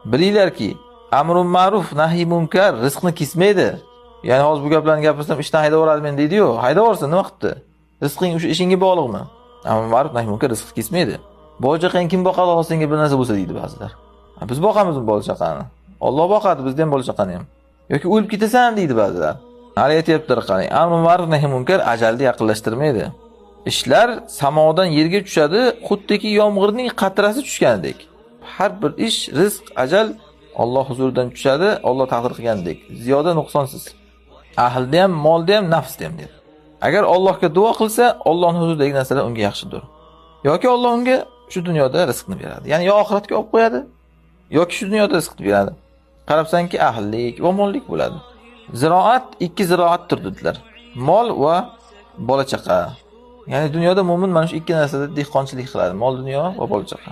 Bilinglarki, amrun ma'ruf, nahiy munkar rizqni kesmaydi. Ya'ni hozir bu gaplarni gapirsam ishdan haydab yuboradi men deydi-yu. Haydab yuborsa nima qilibdi? Rizqing o'sha ishingga bog'liqmi? Amrun ma'ruf, nahiy munkar rizqni kesmaydi. Bola chaqang kim boqadi hozir senga bir narsa bo'lsa deydi ba'zilar. Biz boqamiz bola chaqani. Alloh boqadi bizdan bola chaqani ham. Yoki o'lib ketasan deydi ba'zilar. Hali aytayaptilar qarang. Amrun ma'ruf, nahiy munkar ajalni yaqinlashtirmaydi. Ishlar samodan yerga tushadi, xuddiki yomg'irning qatrasi tushganidek. Har bir ish, rizq, ajal Alloh huzuridan tushadi, Alloh taqdir qilgandek. Ziyoda nuqsonsiz. Ahlda ham, molda ham, nafsda ham dedi. Agar Allohga duo qilsa, Allohning huzuridagi narsalar unga yaxshidir. Yoki Alloh unga shu dunyoda rizqni beradi. Ya'ni yo oxiratga olib qo'yadi, yoki shu dunyoda rizqni beradi. Qarabsanki, ahllik va mollik bo'ladi. Ziroat ikki ziroatdir dedilar. Mol va bola chaqa. Ya'ni dunyoda mo'min mana shu ikki narsada dehqonchilik qiladi, mol dunyo va bola chaqa.